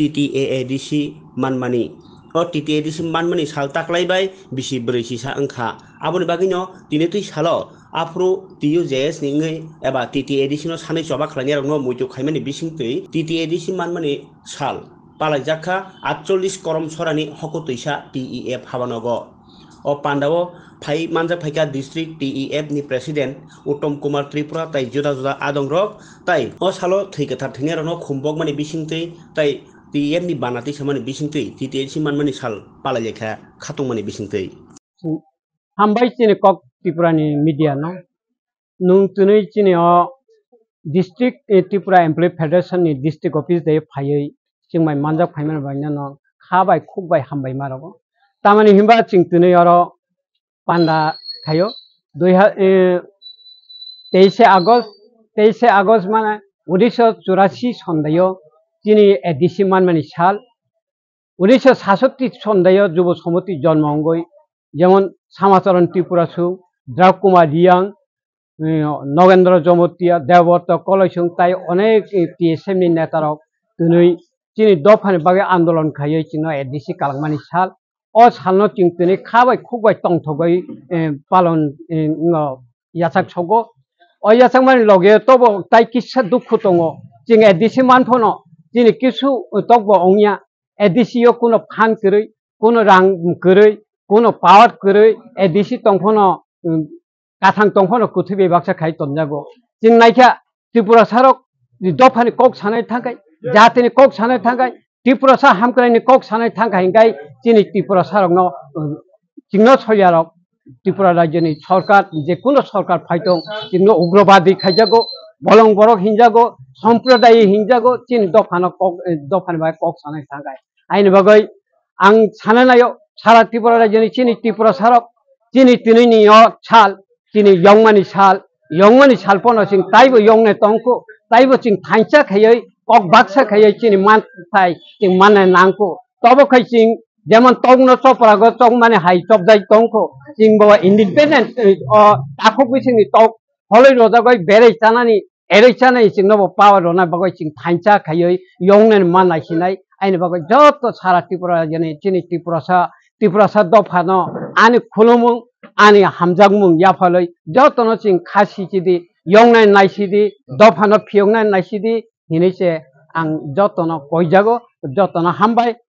TTAADC manmani o TTAADC manmani sal taklaibai bisi brisi sa angkha aboni bagino tinetui salo afro TUJS ningai eba TTAADC no sanai choba khlani rok no muitu khaimani bisingtui TTAADC manmani sal palai jakha 48 korom sorani hokotuisa TEF habanogo o pandao phai manjak phaika district TEF ni president Uttom Kumar Tripura tai juda juda adongrok tai o salo thikathar thingero no khumbok mani bisingtui tai TEF ni banati samani bisingtui TTAADC manmani sal palai lekha khatung mani bisingtui hambai chini kok Tripura ni media no nung tunui chini o district Tripura Employee Federation ni district office de phaioi chingmai manjak phaiman baina no khabai khukbai hambai marogo tamani himba ching tunui oro panda khayo 23 August মানে 1984 সন্দেহ যিনি ADC মানমানি সাল 1966 সন্দেহ যুব সমিতি জন্ম অঙ্গই যেমন Shyamacharan Tripura সুং drag Kumar Reang Nagendra জমতিয়া Debabrata কলয়সুং তাই অনেক টিএসএম नि নেতারক তুই যিনি দফানি বাগে আন্দোলন খাইয়ে চিনো এডিসি কালাংমানি সাল অ সালনো চিং তুই খাবাই খুবই টংথগই পালন Yasak সগো oyasak mani loge tobo tai kisa dukhu tongo jing edisi manphono jini kisu tokbo ongya edisi yo kuno phan kurui kuno rang kurui kuno power kurui edisi tongphono kathang tongphono kuthibe baksa khai tonjago jing naikha Tripura sarok dofani kok sanai thakai jatini kok sanai thakai Tripura sa hamkraini kok sanai thakai hingai jini Tripura sarok no jingno soyarok Tripura রাজ্যনি সরকার যে কোনো সরকার ফাইটং চিনো উগ্রবাদী খাইজাগো বলং বরক হিংজাগো সম্প্রদায়ী হিংজাগো চিন দফান by cock সানাই থাকায় আইনি বাগৈ আং সানানায় সারা ত্রিপুরা রাজ্যনি চিনি ত্রিপুরা সারক চিনি তিনিনি সাল চিনি ইয়ংমানি সাল পনো চিং তাইবো ইয়ংনে তংকো তাইবো চিং থাইচা খাইयै কক বাক্সা খাইयै চিনি মান থাই চিং মানে নাংকো তবো খাই চিং যেমন তগ্ন চপরাগ চক মানে হাই চপদাই তংকো চিংবো ইন্ডিপেন্ডেন্ট তাকো বিসিনি তক হলৈ রজাগৈ বেरै চানানি এरै চানাই চিংনবো পাওয়ার রনা বাগৈ চিং থাইচা খাইयै ইয়ংনেন মানাই সিনাই আইনি বাগৈ যত সারা ত্রিপুরা জেনে চিনি ত্রিপুরা সা দফানো আনি খুলুমুং আনি হামজাগমুং ইয়াফালৈ যতনো চিং খাসি চিদি ইয়ংনাই নাইসিদি দফানো ফিয়ংনাই নাইসিদি হিনিছে আং যতনো কইজাগো যতনো হামবাই